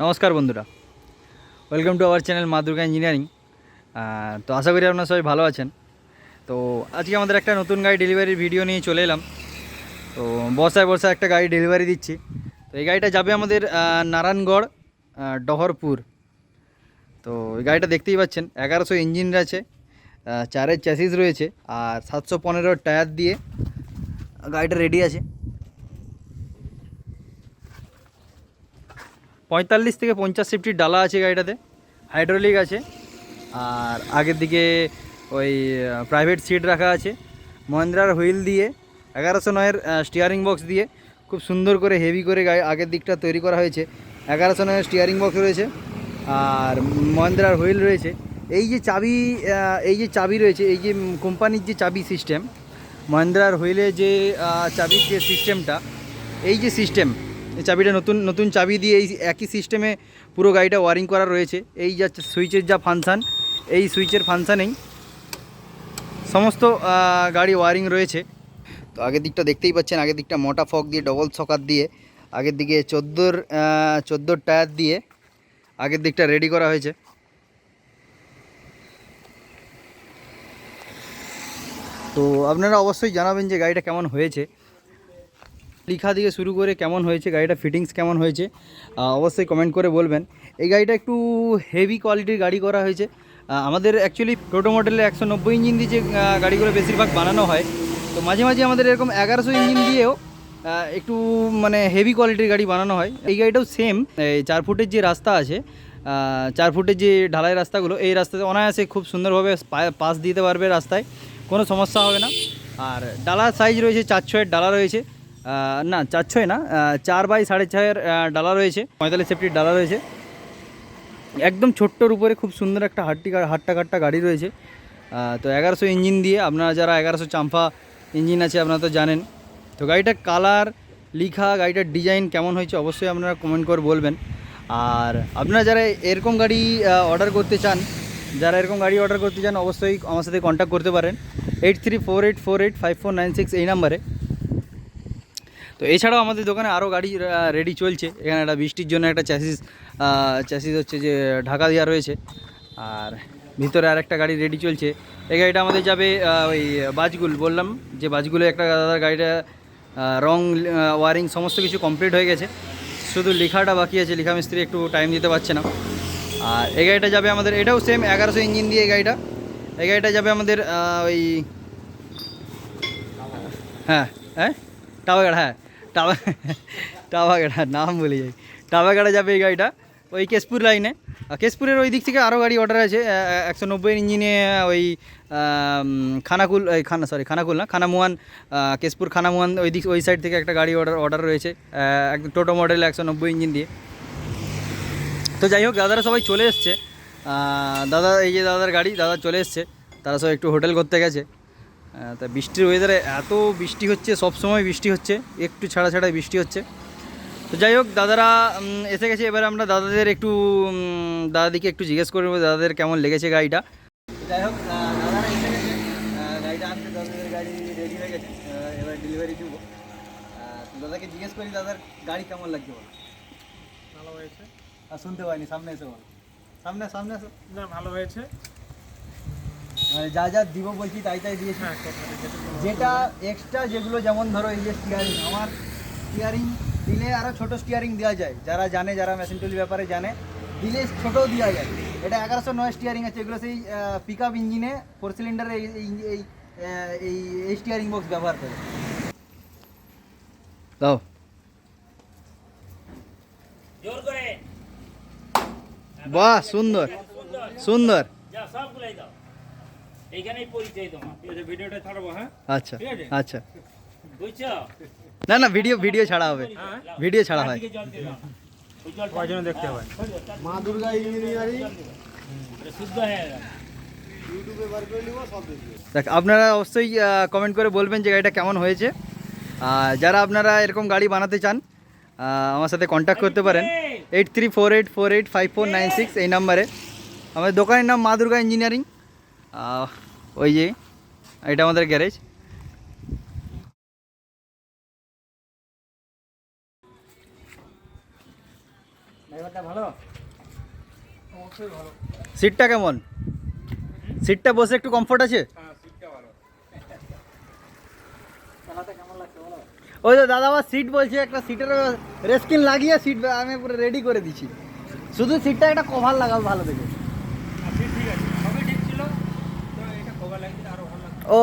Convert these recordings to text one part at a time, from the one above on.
নমস্কার বন্ধুরা, welcome to our channel মা দুর্গা ইঞ্জিনিয়ারিং। তো আশা করি আপনারা সবাই ভালো আছেন। তো আজকে আমাদের একটা নতুন গাড়ি ডেলিভারির ভিডিও নিয়ে চলে এলাম। তো বর্ষায় একটা গাড়ি ডেলিভারি দিচ্ছি। তো এই গাড়িটা যাবে আমাদের নারায়ণগড় ডহরপুর। তো এই গাড়িটা দেখতেই পাচ্ছেন, 1100 ইঞ্জিন আছে, 4-এর চ্যাসিস রয়েছে, আর 715 টায়ার দিয়ে গাড়িটা রেডি আছে। 45 থেকে 50 সিফটির ডালা আছে গাড়িটাতে, হাইড্রোলিক আছে, আর আগের দিকে ওই প্রাইভেট সিট রাখা আছে। মহিন্দ্রার হুইল দিয়ে 1109-এর স্টিয়ারিং বক্স দিয়ে খুব সুন্দর করে হেভি করে গাড়ি আগের দিকটা তৈরি করা হয়েছে। 1109-এর স্টিয়ারিং বক্স রয়েছে আর মহিন্দ্রার হুইল রয়েছে। এই যে চাবি রয়েছে, এই যে কোম্পানির যে চাবি সিস্টেম, মহিন্দ্রার হুইলে যে চাবির যে সিস্টেমটা, এই যে সিস্টেম, এই চাবিটা নতুন চাবি দিয়ে এই একই সিস্টেমে পুরো গাড়িটা ওয়ারিং করা রয়েছে। এই যা সুইচের যা ফাংশান, এই সুইচের ফাংশানেই সমস্ত গাড়ি ওয়ারিং রয়েছে। তো আগের দিকটা দেখতেই পাচ্ছেন, আগের দিকটা মোটা ফক দিয়ে ডবল সকার দিয়ে, আগের দিকে 14 টায়ার দিয়ে আগের দিকটা রেডি করা হয়েছে। তো আপনারা অবশ্যই জানাবেন যে গাড়িটা কেমন হয়েছে, লিখা দিয়ে শুরু করে কেমন হয়েছে, গাড়িটা ফিটিংস কেমন হয়েছে অবশ্যই কমেন্ট করে বলবেন। এই গাড়িটা একটু হেভি কোয়ালিটির গাড়ি করা হয়েছে। আমাদের অ্যাকচুয়ালি টোটো মডেলে 190 ইঞ্জিন দিয়ে যে গাড়িগুলো বেশিরভাগ বানানো হয়, তো মাঝে মাঝে আমাদের এরকম 1100 ইঞ্জিন দিয়েও একটু মানে হেভি কোয়ালিটির গাড়ি বানানো হয়। এই গাড়িটাও সেম, এই 4 ফুটের যে রাস্তা আছে, 4 ফুটের যে ঢালাই রাস্তাগুলো, এই রাস্তাতে অনায়াসে খুব সুন্দরভাবে পাস দিতে পারবে, রাস্তায় কোনো সমস্যা হবে না। আর ডালার সাইজ রয়েছে 4-6-এর ডালা রয়েছে, না 4-6 না, 4x6.5-এর ডালা রয়েছে, 45 সেফটির ডালা রয়েছে। একদম ছোট্টর উপরে খুব সুন্দর একটা হাট্টা কাট্টা গাড়ি রয়েছে। তো 1100 ইঞ্জিন দিয়ে, আপনারা যারা 1100 চাম্পা ইঞ্জিন আছে আপনারা তো জানেন। তো গাড়িটার কালার, লিখা, গাড়িটার ডিজাইন কেমন হয়েছে অবশ্যই আপনারা কমেন্ট করে বলবেন। আর আপনারা যারা এরকম গাড়ি অর্ডার করতে চান, অবশ্যই আমার সাথে কন্ট্যাক্ট করতে পারেন 8348485496 এই নাম্বারে। তো এছাড়াও আমাদের দোকানে আরও গাড়ি রেডি চলছে। এখানে একটা বৃষ্টির জন্য একটা চ্যাসিস হচ্ছে যে ঢাকা দেওয়া রয়েছে, আর ভিতরে আর একটা গাড়ি রেডি চলছে। এই গাড়িটা আমাদের যাবে ওই বাজগুল, বললাম যে বাজগুলো একটা দাদার গাড়িটা রং, ওয়ারিং সমস্ত কিছু কমপ্লিট হয়ে গেছে, শুধু লেখাটা বাকি আছে, লেখা মিস্ত্রি একটু টাইম দিতে পারছে না। আর এই গাড়িটা যাবে আমাদের, এটাও সেম 1100 ইঞ্জিন দিয়ে এই গাড়িটা যাবে আমাদের ওই হ্যাঁ হ্যাঁ টাওয়াগাড়া, হ্যাঁ টাওয়াগাড়া নাম বলে যাই, টাওয়াগাড়া যাবে এই গাড়িটা ওই কেশপুর লাইনে। কেশপুরের ওই দিক থেকে আরও গাড়ি অর্ডার আছে 190 ইঞ্জিনে, ওই খানাকুল না, খানামুয়ান, কেশপুর খানামুয়ান ওই সাইড থেকে একটা গাড়ি অর্ডার রয়েছে একদম টোটো মডেল 190 ইঞ্জিন দিয়ে। তো যাই হোক, দাদারা সবাই চলে এসছে। এই যে দাদার গাড়ি, দাদা চলে এসছে, তারা সব একটু হোটেল করতে গেছে। তা বৃষ্টির ওয়েদারে এত বৃষ্টি হচ্ছে, সব সময় বৃষ্টি হচ্ছে, একটু ছাড়াই বৃষ্টি হচ্ছে। তো যাই হোক, দাদারা এসে গেছে। এবার আমরা দাদাদিকে একটু জিজ্ঞেস করবো দাদাদের কেমন লেগেছে গাড়িটা। যাই হোক, দাদারা এসে গেছে, গাড়িটা আনতে দাদাদের গাড়ি রেডি হয়ে গেছে, এবার ডেলিভারি দেবো। দাদাকে জিজ্ঞেস করি দাদার গাড়ি কেমন লাগছে বলো। ভালো হয়েছে। আর শুনতে পাইনি, সামনে এসে বলো, সামনে না, ভালো হয়েছে। মানে যা দিব বলছি তাই দিয়েছি। যেটা এক্সট্রা যেগুলো, যেমন ধরো এই যে স্টিয়ারিং, আমার স্টিয়ারিং দিলে আরও ছোটো স্টিয়ারিং দেওয়া যায়, যারা মেশিন টুলি ব্যাপারে জানে, দিলে ছোটোও দেওয়া যায়। এটা 1109 স্টিয়ারিং আছে, এগুলো সেই পিক আপ ইঞ্জিনে 4 সিলিন্ডারে এই স্টিয়ারিং বক্স ব্যবহার করে দাও। বাহ, সুন্দর সুন্দর। এইখানেই পরিচয় তোমার, ভিডিওটা ছাড়বো। হ্যাঁ, আচ্ছা আচ্ছা, বুঝছো? না ভিডিও ছাড়া হবে, ভিডিও ছাড়া হয়। দেখতে হবে মা দুর্গা ইঞ্জিনিয়ারিং শুদ্ধ হয়ে গেল, ইউটিউবে বার করে নিব, সব দেখবে। দেখ, আপনারা অবশ্যই কমেন্ট করে বলবেন যে গাড়িটা কেমন হয়েছে। যারা আপনারা এরকম গাড়ি বানাতে চান আমার সাথে কন্ট্যাক্ট করতে পারেন 8348485496 এই নাম্বারে। আমাদের দোকানের নাম মা দুর্গা ইঞ্জিনিয়ারিং। ওই যে এটা আমাদের গ্যারেজ। ড্রাইভারটা ভালো? অবশ্যই ভালো। সিটটা কেমন? সিটটা বসে একটু কমফোর্ট আছে? হ্যাঁ, সিটটা ভালো। চালাতে কেমন লাগছে বলো? ওই তো দাদা আবার সিট বলছে, একটা সিটের রেস্কিন লাগিয়ে সিট আমি পুরো রেডি করে দিচ্ছি, শুধু সিটটা একটা কভার লাগাও ভালো দেখে। সিট ঠিক আছে, সবই ঠিক ছিল, তো এটা কভার লাগিয়ে দিলে আরো ভালো লাগতো। ও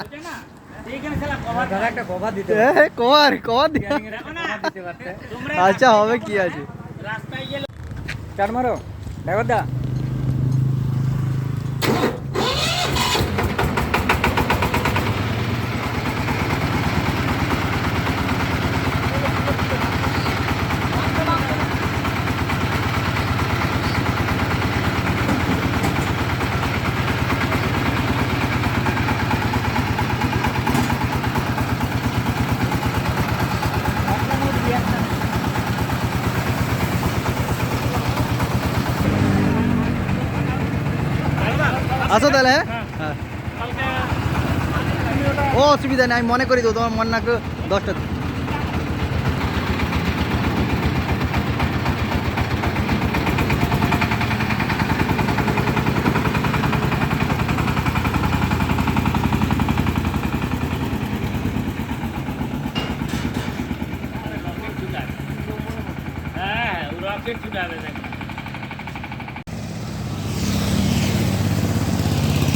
বুঝলে না? এইখানে শালা কভার, দাদা একটা কভার দিতে কভার কভার দিয়ে দিতে পারতে। আচ্ছা হবে কি আছে। রাস্তায় গেলে চার মারো ড্রাইভার দা। আসো তাহলে, হ্যাঁ হ্যাঁ, ও অসুবিধা নেই, আমি মনে করি দেবো, তোমার মনে না করে 10টা। হ্যাঁ, রকেট ছুটাবে নাকি?